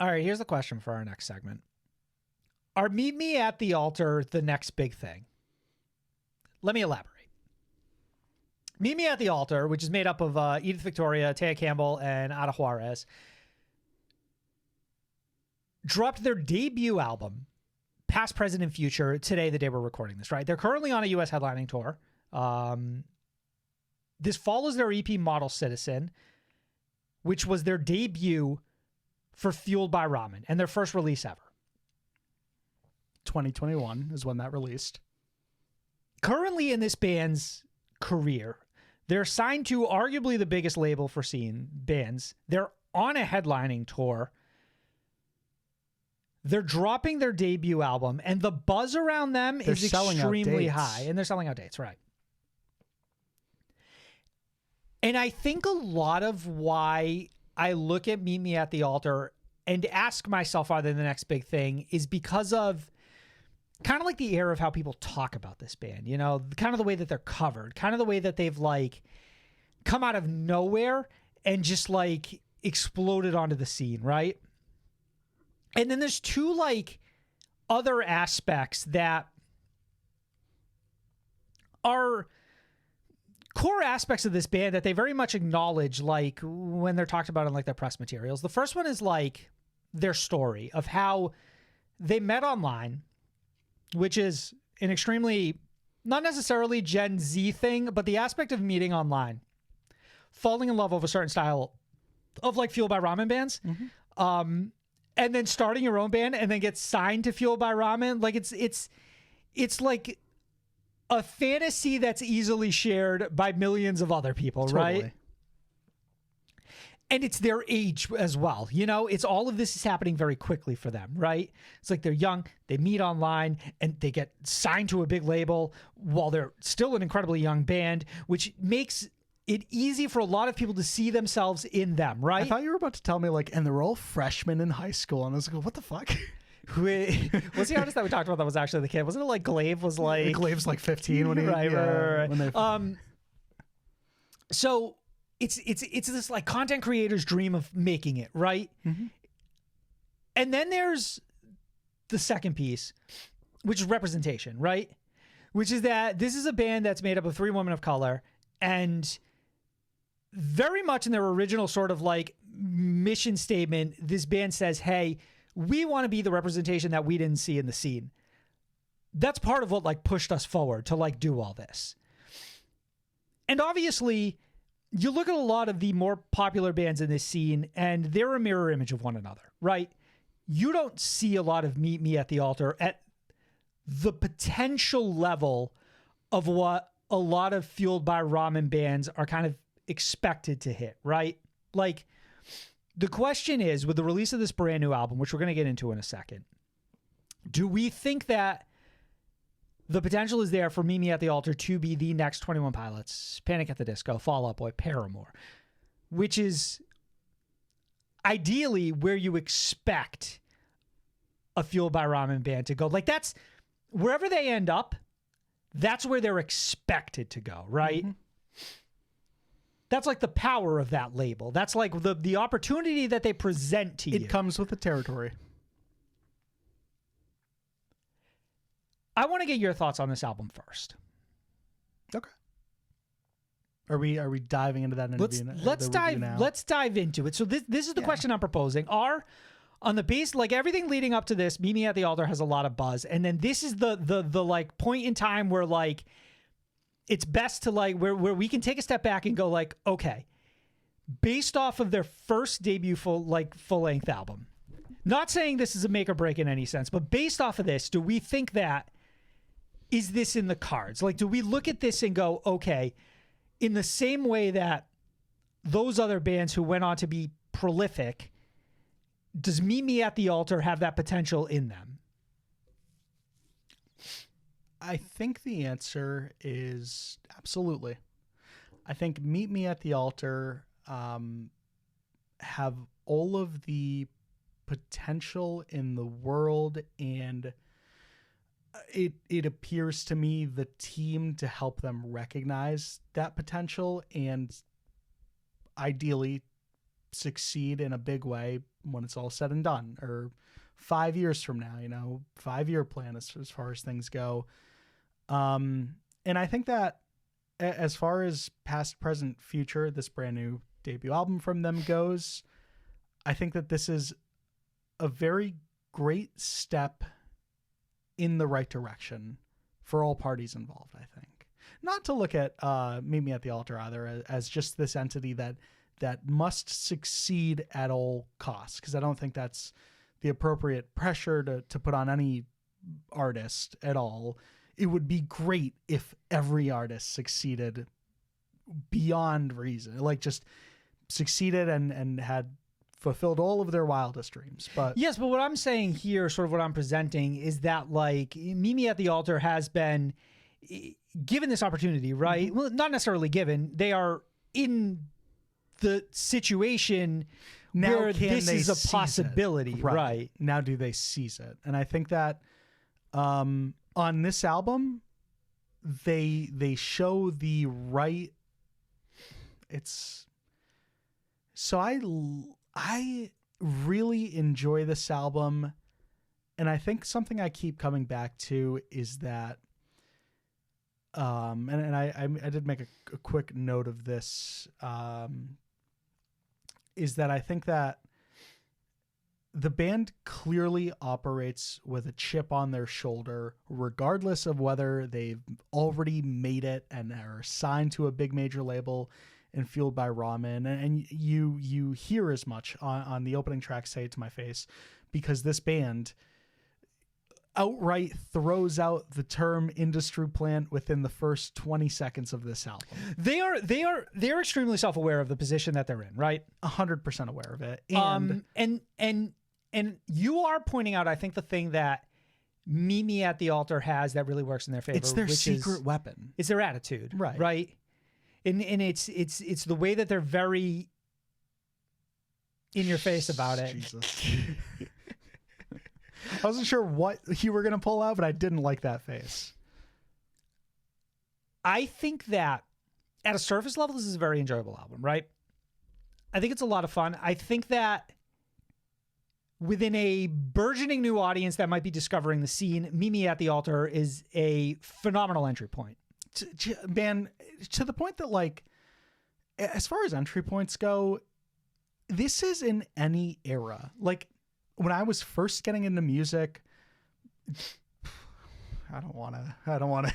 All right, here's the question for our next segment. Are Meet Me at the Altar the next big thing? Let me elaborate. Meet Me at the Altar, which is made up of Edith Victoria, Taya Campbell, and Ada Juarez, dropped their debut album, Past, Present, and Future, today, the day we're recording this, right? They're currently on a U.S. headlining tour. This follows their EP Model Citizen, which was their debut for Fueled by Ramen and their first release ever. 2021 is when that released. Currently in this band's career, they're signed to arguably the biggest label for scene bands. They're on a headlining tour. They're dropping their debut album, and the buzz around them is extremely high. And they're selling out dates, right? And I think a lot of why I look at Meet Me at the Altar and ask myself, are they the next big thing, is because of kind of like the air of how people talk about this band, you know, kind of the way that they're covered, kind of the way that they've like come out of nowhere and just like exploded onto the scene, right? And then there's two like other aspects that are core aspects of this band that they very much acknowledge, like when they're talked about in like their press materials. The first one is like their story of how they met online, which is an extremely, not necessarily Gen Z thing, but the aspect of meeting online, falling in love with a certain style of like Fueled by Ramen bands, and then starting your own band and then get signed to Fueled by Ramen. Like it's like a fantasy that's easily shared by millions of other people, right? And it's their age as well. You know, it's all of this is happening very quickly for them, right? It's like they're young, they meet online, and they get signed to a big label while they're still an incredibly young band, which makes it easy for a lot of people to see themselves in them, right? I thought you were about to tell me, like, and they're all freshmen in high school. And I was like, what the fuck? What's the artist that we talked about that was actually the kid? Wasn't it like Glaive was like... Glaive's like 15 when he... Right. When they... So it's this like content creator's dream of making it, right? And then there's the second piece, which is representation, right? Which is that this is a band that's made up of 3 women of color, and very much in their original sort of like mission statement, this band says, hey, we want to be the representation that we didn't see in the scene. That's part of what like pushed us forward to like do all this. And obviously you look at a lot of the more popular bands in this scene and they're a mirror image of one another, right? You don't see a lot of Meet Me at the Altar at the potential level of what a lot of Fueled by Ramen bands are kind of expected to hit, right? Like, the question is, with the release of this brand new album, which we're going to get into in a second, do we think that the potential is there for Meet Me at the Altar to be the next 21 Pilots, Panic at the Disco, Fall Out Boy, Paramore, which is ideally where you expect a Fueled by Ramen band to go? Like, that's wherever they end up, that's where they're expected to go, right? That's like the power of that label. That's like the opportunity that they present to you. It comes with the territory. I want to get your thoughts on this album first. Okay. Are we diving into that interview? Let's dive into it. So this is the question I'm proposing. On the base, like everything leading up to this, Meet Me at the Altar has a lot of buzz, and then this is the like point in time where like it's best to like where we can take a step back and go like, okay, based off of their first debut full length album, not saying this is a make or break in any sense, but based off of this, do we think that is this in the cards? Like, do we look at this and go, okay, in the same way that those other bands who went on to be prolific, does Meet Me at the Altar have that potential in them? I think the answer is absolutely. I think Meet Me at the Altar have all of the potential in the world, and it appears to me the team to help them recognize that potential and ideally succeed in a big way when it's all said and done, or 5 years from now, 5-year plan as far as things go. And I think that as far as past, present, future, this brand new debut album from them goes, I think that this is a very great step in the right direction for all parties involved, I think. Not to look at Meet Me at the Altar either as just this entity that must succeed at all costs, because I don't think that's the appropriate pressure to put on any artist at all. It would be great if every artist succeeded beyond reason, like just succeeded and had fulfilled all of their wildest dreams. But yes, but what I'm saying here, sort of what I'm presenting, is that like Meet Me at the Altar has been given this opportunity, right? Well, not necessarily given. They are in the situation now where this is a possibility, right? Now do they seize it? And I think that on this album, they show the right. It's so I really enjoy this album, and I think something I keep coming back to is that, and I did make a quick note of this, is that I think that the band clearly operates with a chip on their shoulder, regardless of whether they've already made it and are signed to a big major label and Fueled by Ramen. And you hear as much on the opening track, Say It to My Face, because this band outright throws out the term industry plant within the first 20 seconds of this album. They're extremely self-aware of the position that they're in, right? 100% aware of it. And you are pointing out, I think, the thing that Meet Me at the Altar has that really works in their favor. It's their secret weapon. It's their attitude, right? Right. And it's the way that they're very in your face about it. Jesus. I wasn't sure what you were going to pull out, but I didn't like that face. I think that at a surface level, this is a very enjoyable album, right? I think it's a lot of fun. I think that within a burgeoning new audience that might be discovering the scene, Meet Me at the Altar is a phenomenal entry point. Man, to the point that, like, as far as entry points go, this is in any era. Like, when I was first getting into music, I don't want to,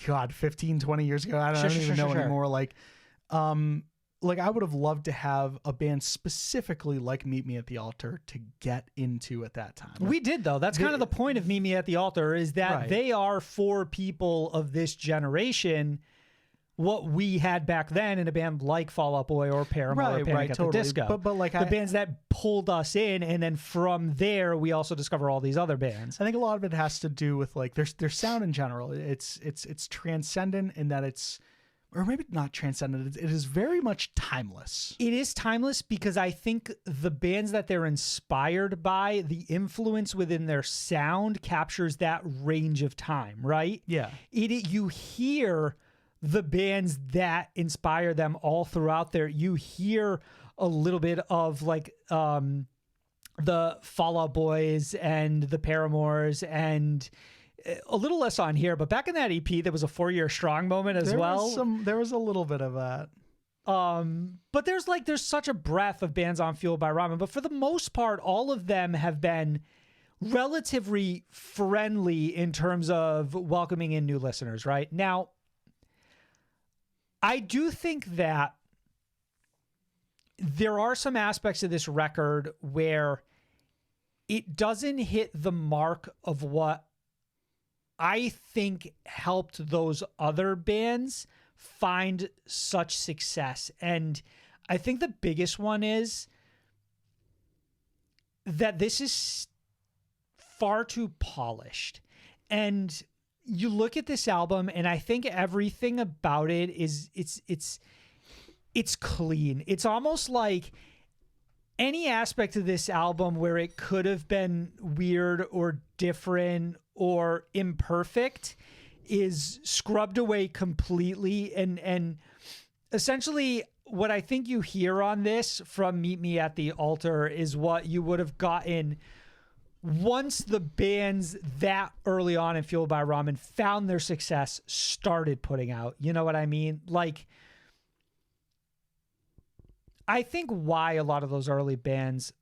God, 15, 20 years ago, I don't even know anymore. Like I would have loved to have a band specifically like Meet Me at the Altar to get into at that time. We did, though. That's kind of the point of Meet Me at the Altar, is that they are for people of this generation what we had back then in a band like Fall Out Boy or Paramore or Panic at the Disco. But like the bands that pulled us in, and then from there we also discover all these other bands. I think a lot of it has to do with like their sound in general. It's transcendent in that it's, or maybe not transcendent, it is very much timeless. It is timeless because I think the bands that they're inspired by, the influence within their sound captures that range of time, right? Yeah. You hear the bands that inspire them all throughout there. You hear a little bit of like the Fall Out Boys and the Paramores, and a little less on here, but back in that EP, there was a 4-Year Strong moment as well. There was a little bit of that. But there's such a breadth of bands on Fueled by Ramen, but for the most part, all of them have been relatively friendly in terms of welcoming in new listeners, right? Now, I do think that there are some aspects of this record where it doesn't hit the mark of what I think helped those other bands find such success. And I think the biggest one is that this is far too polished. And you look at this album, and I think everything about it is it's clean. It's almost like any aspect of this album where it could have been weird or different or imperfect is scrubbed away completely. And essentially what I think you hear on this from Meet Me at the Altar is what you would have gotten once the bands that early on in Fueled by Ramen found their success, started putting out. You know what I mean? Like, I think why a lot of those early bands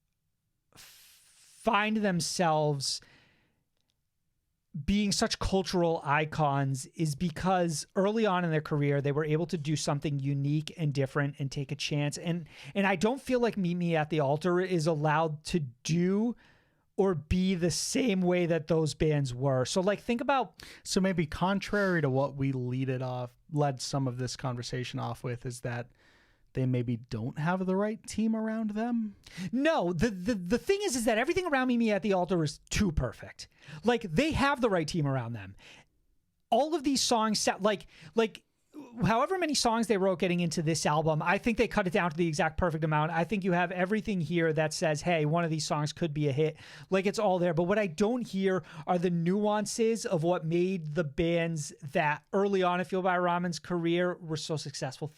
find themselves being such cultural icons is because early on in their career, they were able to do something unique and different and take a chance. And I don't feel like Meet Me at the Altar is allowed to do or be the same way that those bands were. So like, think about... So maybe contrary to what we led some of this conversation off with, is that they maybe don't have the right team around them? No, the thing is that everything around Me at the Altar is too perfect. Like, they have the right team around them. All of these songs sound like however many songs they wrote getting into this album, I think they cut it down to the exact perfect amount. I think you have everything here that says, hey, one of these songs could be a hit. Like, it's all there. But what I don't hear are the nuances of what made the bands that early on in Fueled by Ramen's career were so successful.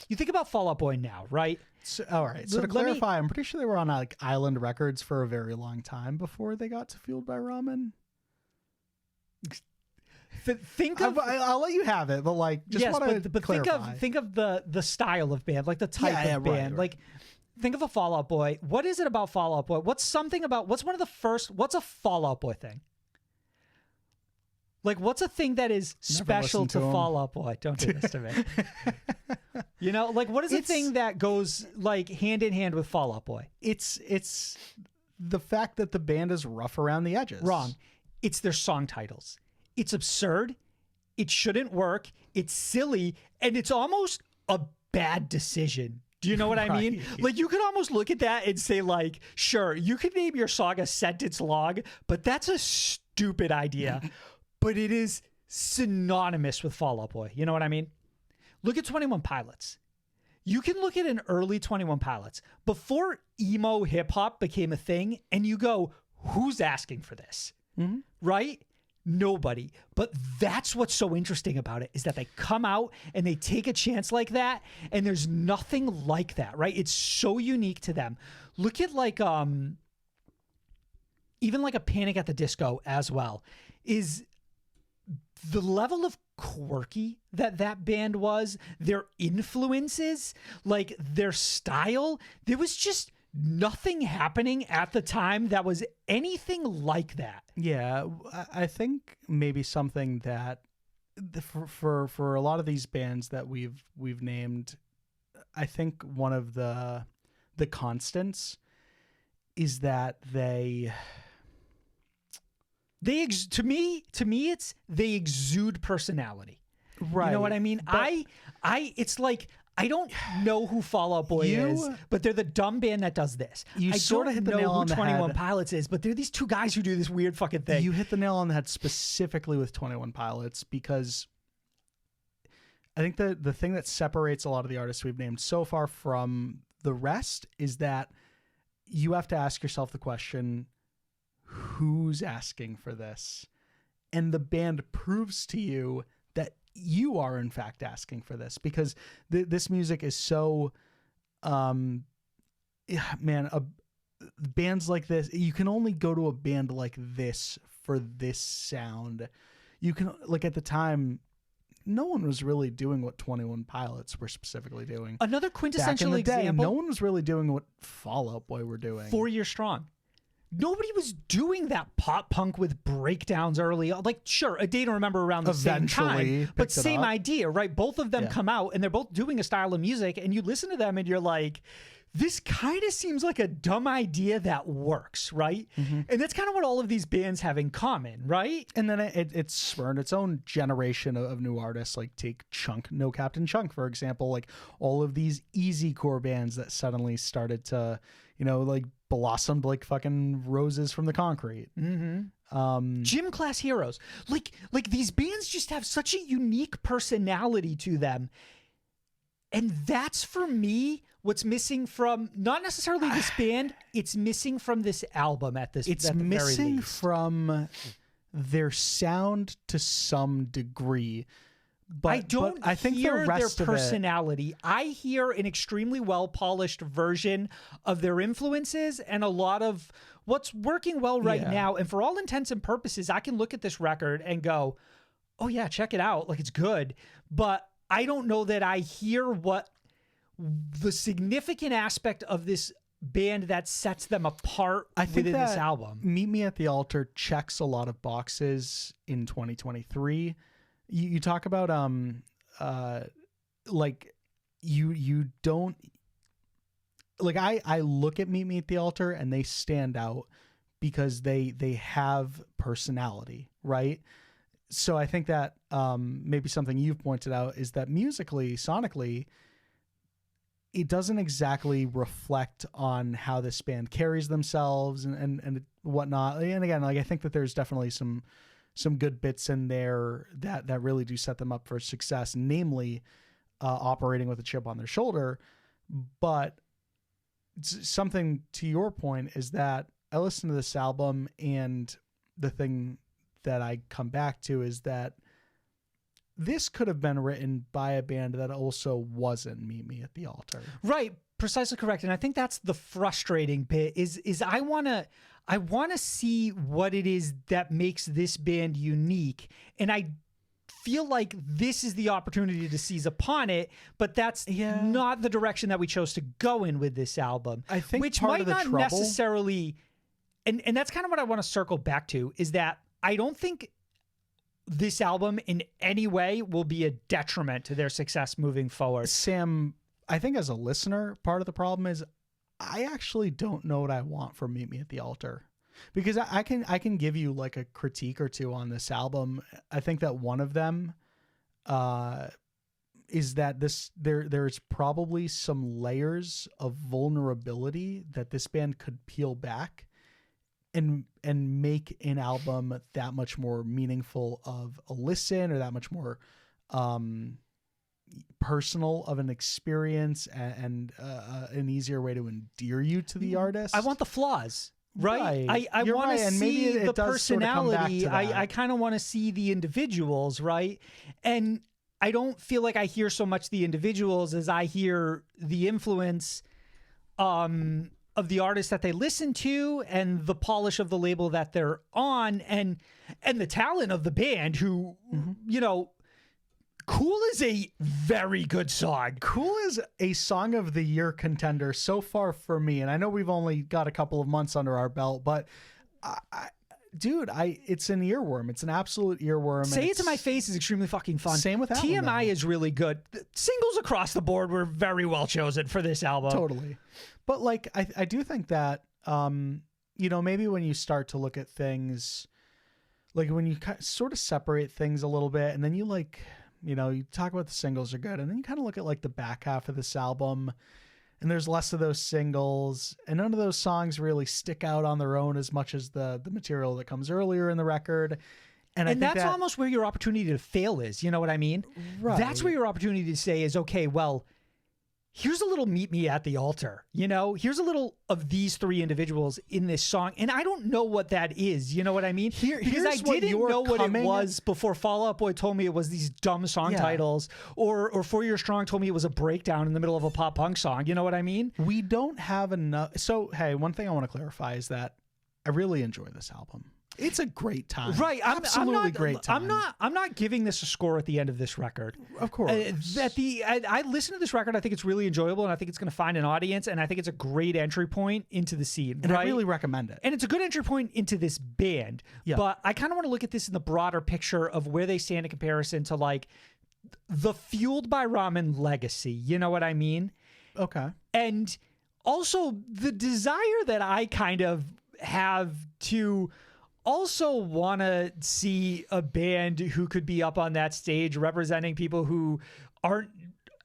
You think about Fall Out Boy now, right? So, all right. So to clarify, I'm pretty sure they were on like Island Records for a very long time before they got to Fueled by Ramen. I'll let you have it, but like, just want to clarify. Think of the style of band, like the type of band. Right. Like, think of a Fall Out Boy. What is it about Fall Out Boy? What's a Fall Out Boy thing? Like, what's a thing that is special to Fall Out Boy? Don't do this to me. You know, like, what is a thing that goes like hand in hand with Fall Out Boy? It's the fact that the band is rough around the edges. Wrong. It's their song titles. It's absurd. It shouldn't work. It's silly. And it's almost a bad decision. Do you know what I mean? Like, you could almost look at that and say, like, sure, you could name your song a sentence long, but that's a stupid idea. But it is synonymous with Fall Out Boy. You know what I mean? Look at 21 Pilots. You can look at an early 21 Pilots before emo hip hop became a thing, and you go, who's asking for this? Mm-hmm. Right? Nobody. But that's what's so interesting about it, is that they come out and they take a chance like that, and there's nothing like that, right? It's so unique to them. Look at like even like a Panic at the Disco as well. Is the level of quirky that band was, their influences, like their style, there was just nothing happening at the time that was anything like that. Yeah, I think maybe something that for a lot of these bands that we've named, I think one of the constants is that to me it's they exude personality. Right. You know what I mean? But it's like, I don't know who Fall Out Boy is, but they're the dumb band that does this. You sort of hit the nail on the head. 21 Pilots is, but they're these two guys who do this weird fucking thing. You hit the nail on the head specifically with 21 Pilots, because I think the thing that separates a lot of the artists we've named so far from the rest is that you have to ask yourself the question, who's asking for this? And the band proves to you that you are in fact asking for this, because this music is so bands like this, you can only go to a band like this for this sound. You can, like, at the time, no one was really doing what 21 Pilots were specifically doing. Another quintessential example, no one was really doing what Fall Out Boy were doing. 4 Year Strong. Nobody was doing that pop punk with breakdowns early. Like, sure, A Day to Remember around the same time, but same idea, right? Both of them come out and they're both doing a style of music, and you listen to them and you're like, this kind of seems like a dumb idea that works, right? Mm-hmm. And that's kind of what all of these bands have in common, right? And then it spurned its own generation of new artists, like take Chunk, No Captain Chunk, for example. Like, all of these easy core bands that suddenly started to, like, blossomed like fucking roses from the concrete. Mm-hmm. Gym Class Heroes. Like these bands just have such a unique personality to them. And that's, for me, what's missing from not necessarily this band, it's missing from this album It's missing from their sound to some degree, But I don't I think hear the rest their of it, personality. I hear an extremely well-polished version of their influences and a lot of what's working well right Yeah. now. And for all intents and purposes, I can look at this record and go, oh yeah, check it out. Like, it's good. But I don't know that I hear what the significant aspect of this band that sets them apart I think within this that album. Meet Me at the Altar checks a lot of boxes in 2023. You talk about like you don't like I look at Meet Me at the Altar and they stand out because they have personality, right? So I think that maybe something you've pointed out is that musically, sonically, it doesn't exactly reflect on how this band carries themselves and whatnot. And again, like I think that there's definitely some good bits in there that really do set them up for success, namely operating with a chip on their shoulder. But something to your point is that I listen to this album, and the thing that I come back to is that this could have been written by a band that also wasn't Meet Me at the Altar. Right, precisely correct. And I think that's the frustrating bit is I want to see what it is that makes this band unique. And I feel like this is the opportunity to seize upon it, but that's not the direction that we chose to go in with this album. I think which part might of the not trouble, necessarily, and that's kind of what I want to circle back to, is that I don't think this album in any way will be a detriment to their success moving forward. Sam, I think as a listener, part of the problem is I actually don't know what I want from Meet Me at the Altar, because I can give you like a critique or two on this album. I think that one of them is that there's probably some layers of vulnerability that this band could peel back and make an album that much more meaningful of a listen, or that much more personal of an experience, and an easier way to endear you to the artist. I want the flaws. Right. I You're want right, to and maybe see it the does sort of come back personality. to that. I kind of want to see the individuals, right? And I don't feel like I hear so much the individuals as I hear the influence of the artists that they listen to, and the polish of the label that they're on, and the talent of the band who, you know, Cool is a very good song. Cool is a Song of the Year contender so far for me. And I know we've only got a couple of months under our belt, but it's an earworm. It's an absolute earworm. Say It to My Face is extremely fucking fun. Same with that TMI one, is really good. The singles across the board were very well chosen for this album. Totally. But like, I do think that, maybe when you start to look at things, like when you sort of separate things a little bit, and then you you talk about the singles are good, and then you kind of look at like the back half of this album, and there's less of those singles, and none of those songs really stick out on their own as much as the material that comes earlier in the record. And I think that's almost where your opportunity to fail is. You know what I mean? Right. That's where your opportunity to say is, okay, well, here's a little Meet Me at the Altar. Here's a little of these three individuals in this song. And I don't know what that is. You know what I mean? Because I didn't know what it was before Fall Out Boy told me it was these dumb song titles, or 4 Year Strong told me it was a breakdown in the middle of a pop punk song. You know what I mean? We don't have enough. So, hey, one thing I want to clarify is that I really enjoy this album. It's a great time. Right. Absolutely great time. I'm not giving this a score at the end of this record. Of course. I listen to this record. I think it's really enjoyable, and I think it's going to find an audience, and I think it's a great entry point into the scene. And right? I really recommend it. And it's a good entry point into this band. Yeah. But I kind of want to look at this in the broader picture of where they stand in comparison to like the Fueled by Ramen legacy. You know what I mean? Okay. And also the desire that I kind of have to also want to see a band who could be up on that stage representing people who aren't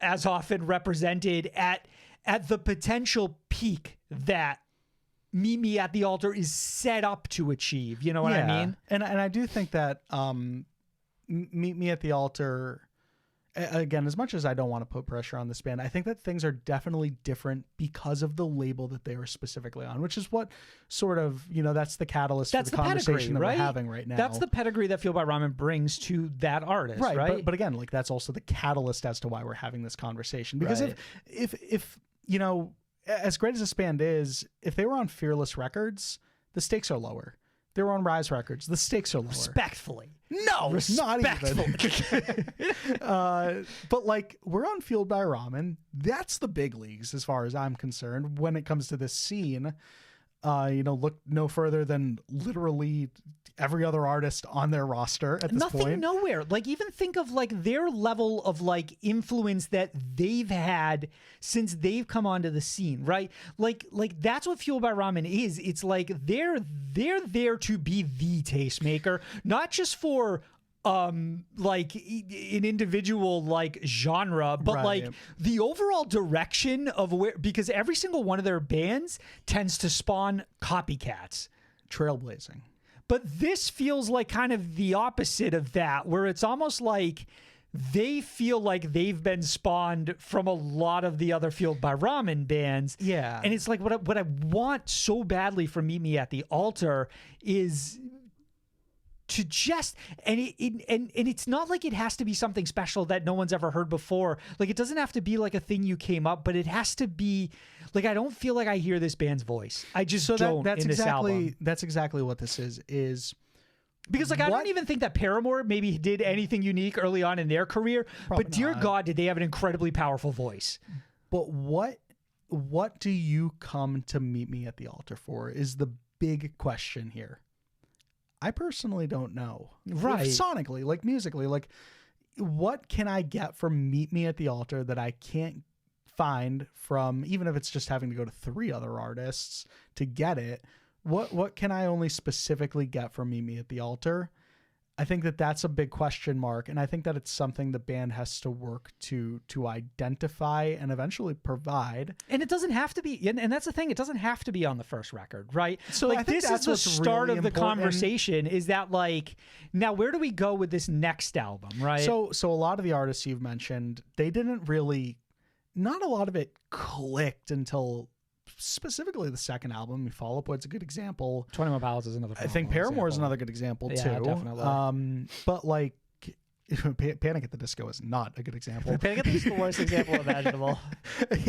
as often represented at the potential peak that Meet Me at the Altar is set up to achieve. You know what I mean? And I do think that Meet Me at the Altar, again, as much as I don't want to put pressure on this band, I think that things are definitely different because of the label that they were specifically on, which is what sort of, that's the catalyst for the conversation that we're having right now. That's the pedigree that Fueled by Ramen brings to that artist, right? But again, like that's also the catalyst as to why we're having this conversation. Because if as great as this band is, if they were on Fearless Records, the stakes are lower. They were on Rise Records. The stakes are lower. Respectfully. No, not even. But like, we're on Fueled by Ramen. That's the big leagues as far as I'm concerned when it comes to this scene. Look no further than literally every other artist on their roster at this point. Nothing nowhere. Like, even think of like their level of like influence that they've had since they've come onto the scene, right? Like that's what Fueled by Ramen is. It's like they're there to be the tastemaker, not just for like an individual like genre, but like the overall direction of where, because every single one of their bands tends to spawn copycats. Trailblazing. But this feels like kind of the opposite of that, where it's almost like they feel like they've been spawned from a lot of the other Fueled by Ramen bands. Yeah. And it's like what I want so badly from Meet Me at the Altar is to just, and it's not like it has to be something special that no one's ever heard before. Like, it doesn't have to be like a thing you came up, but it has to be like, I don't feel like I hear this band's voice. I just don't that's in this album. That's exactly what this is because like, I don't even think that Paramore maybe did anything unique early on in their career, but dear God, did they have an incredibly powerful voice. But what do you come to Meet Me at the Altar for is the big question here. I personally don't know. Right. Sonically, like musically, like what can I get from Meet Me at the Altar that I can't find from, even if it's just having to go to 3 other artists to get it? What can I only specifically get from Meet Me at the Altar? I think that that's a big question mark, and I think that it's something the band has to work to identify and eventually provide. And it doesn't have to be, and that's the thing, it doesn't have to be on the first record, right? So like, I think this that's is the start really of the important. conversation, is that like, now where do we go with this next album, right? So a lot of the artists you've mentioned, they didn't really, not a lot of it clicked until specifically the second album. Fall Out Boy's a good example. 21 Pilots is another. I think Paramore is another good example too. Definitely. But like, Panic at the Disco is not a good example. Panic at the Disco is the worst example imaginable.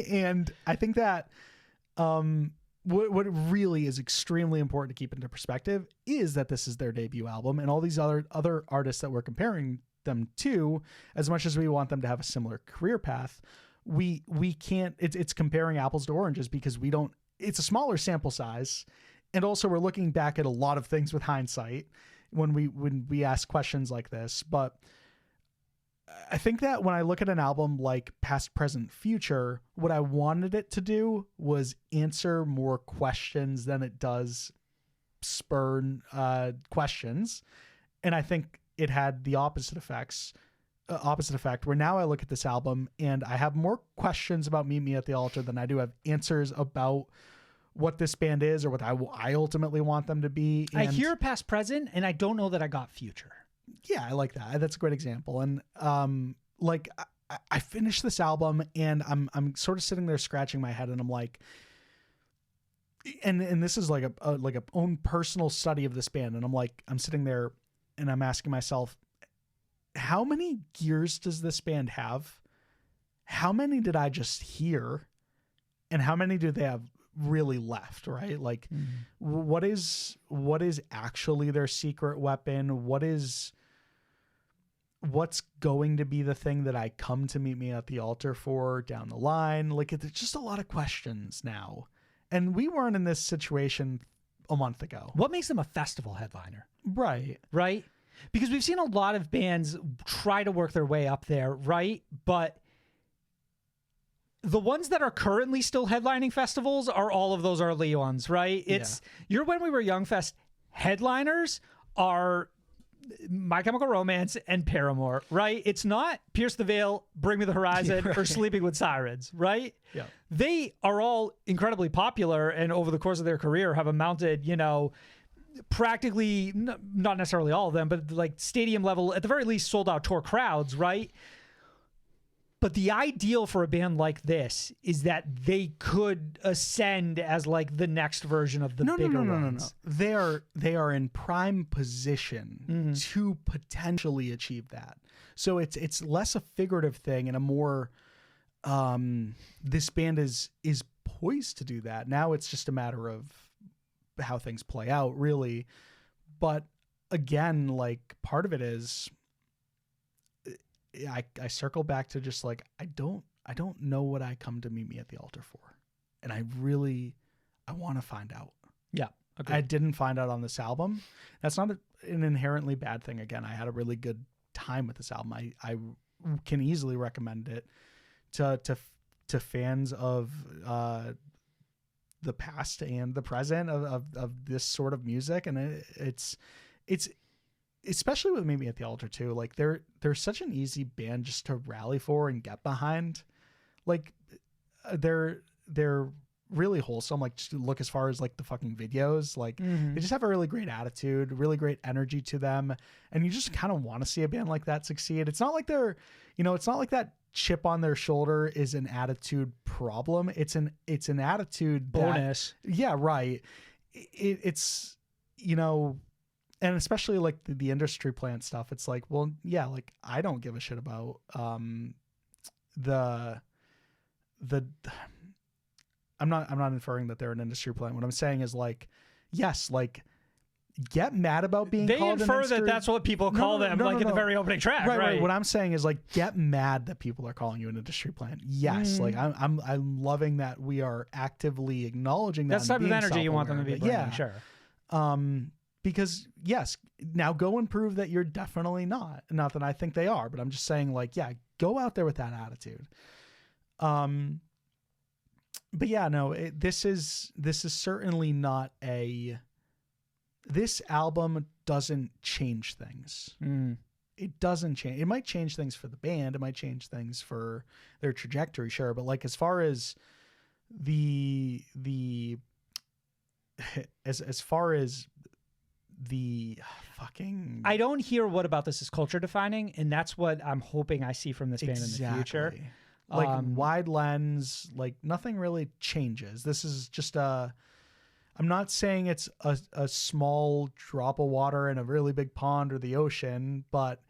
And I think that what really is extremely important to keep into perspective is that this is their debut album, and all these other artists that we're comparing them to, as much as we want them to have a similar career path, we can't, it's comparing apples to oranges, because it's a smaller sample size. And also we're looking back at a lot of things with hindsight when we ask questions like this. But I think that when I look at an album like Past, Present, Future, what I wanted it to do was answer more questions than it does spurn questions. And I think it had the opposite effect, where now I look at this album and I have more questions about Meet Me at the Altar than I do have answers about what this band is or what I ultimately want them to be. And I hear Past, Present, and I don't know that I got Future. Yeah, I like that. That's a great example. And like I finished this album and I'm sort of sitting there scratching my head, and I'm like, and this is like a own personal study of this band, and I'm sitting there and I'm asking myself, how many gears does this band have? How many did I just hear? And how many do they have really left, right? Like, what is actually their secret weapon? What's going to be the thing that I come to Meet Me at the Altar for down the line? Like, it's just a lot of questions now. And we weren't in this situation a month ago. What makes them a festival headliner? Right. Right? Because we've seen a lot of bands try to work their way up there, right? But the ones that are currently still headlining festivals are all of those early ones, right? It's your When We Were Young Fest headliners are My Chemical Romance and Paramore, right? It's not Pierce the Veil, Bring Me the Horizon, or Sleeping with Sirens, right? Yeah. They are all incredibly popular, and over the course of their career have amounted, practically, not necessarily all of them, but like stadium level, at the very least, sold out tour crowds, right? But the ideal for a band like this is that they could ascend as like the next version of the bigger ones. No. They are in prime position to potentially achieve that. So it's less a figurative thing and a more this band is poised to do that. Now it's just a matter of how things play out, really. But again, like part of it is I circle back to just like I don't know what I come to Meet Me at the Altar for, and I want to find out. Yeah, I didn't find out on this album. That's not an inherently bad thing. Again, I had a really good time with this album. I can easily recommend it to fans of the past and the present of this sort of music, and it's especially with Meet Me at the Altar too. Like they're such an easy band just to rally for and get behind. Like they're really wholesome. Like just look as far as like the fucking videos. Like they just have a really great attitude, really great energy to them, and you just kind of want to see a band like that succeed. It's not like it's not like that chip on their shoulder is an attitude problem. It's an attitude bonus. Yeah, right. It's and especially like the industry plant stuff. It's like, well, yeah, like I don't give a shit about the I'm not inferring that they're an industry plant. What I'm saying is like, yes, like get mad about being called infer that that's what people call them, like in the very opening track. Right. What I'm saying is like get mad that people are calling you an industry plant. Yes, like I'm loving that we are actively acknowledging that. That's the type of energy you want them to be bringing. Yeah, sure. Because yes, now go and prove that you're definitely not. Not that I think they are, but I'm just saying like, yeah, go out there with that attitude. But yeah, no, this is certainly not this album doesn't change things. It doesn't change. It might change things for the band. It might change things for their trajectory. Sure. But like, as far as as far as the fucking, I don't hear what about this is culture defining, and that's what I'm hoping I see from this band in the future. Like wide lens, like nothing really changes. This is just I'm not saying it's a small drop of water in a really big pond or the ocean, but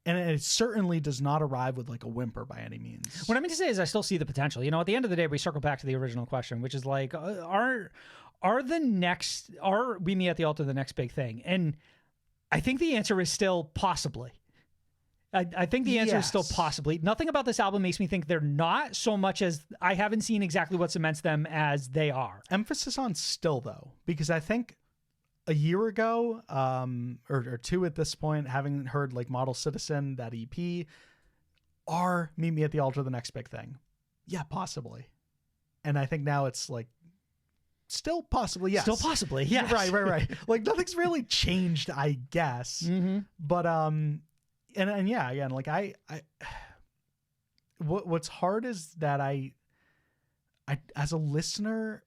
and it certainly does not arrive with like a whimper by any means. What I mean to say is I still see the potential. At the end of the day, we circle back to the original question, which is like, are we Meet Me at the Altar the next big thing? And I think the answer is still possibly. I think the answer is still possibly. Nothing about this album makes me think they're not, so much as I haven't seen exactly what cements them as they are. Emphasis on still, though, because I think a year ago, or two at this point, having heard like Model Citizen, that EP, are Meet Me at the Altar the next big thing? Yeah, possibly. And I think now it's like, still possibly, yes. Still possibly, yes. Right. Like nothing's really changed, I guess. But and yeah, again, like what's hard is that I as a listener,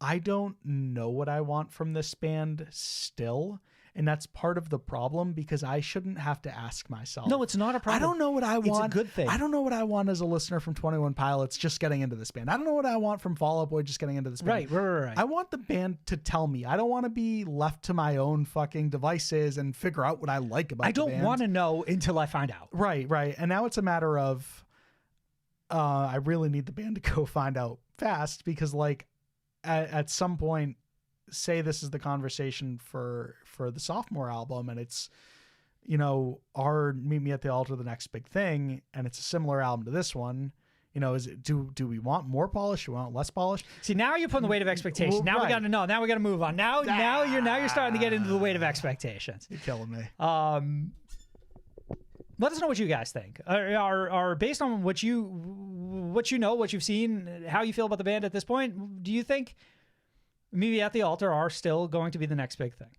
I don't know what I want from this band still. And that's part of the problem, because I shouldn't have to ask myself. No, it's not a problem. I don't know what I want. It's a good thing. I don't know what I want as a listener from 21 Pilots just getting into this band. I don't know what I want from Fall Out Boy just getting into this band. Right. I want the band to tell me. I don't want to be left to my own fucking devices and figure out what I like about the band. I don't want to know until I find out. Right. And now it's a matter of I really need the band to go find out fast, because like at some point, say this is the conversation for the sophomore album, and it's our Meet Me at the Altar the next big thing, and it's a similar album to this one. Is it do we want more polish? Do we want less polish? See, now you're putting the weight of expectation. Now we got to know. Now we got to move on. Now you're starting to get into the weight of expectations. You're killing me. Let us know what you guys think. Are based on what you know, what you've seen, how you feel about the band at this point. Do you think Meet Me at the Altar are still going to be the next big thing?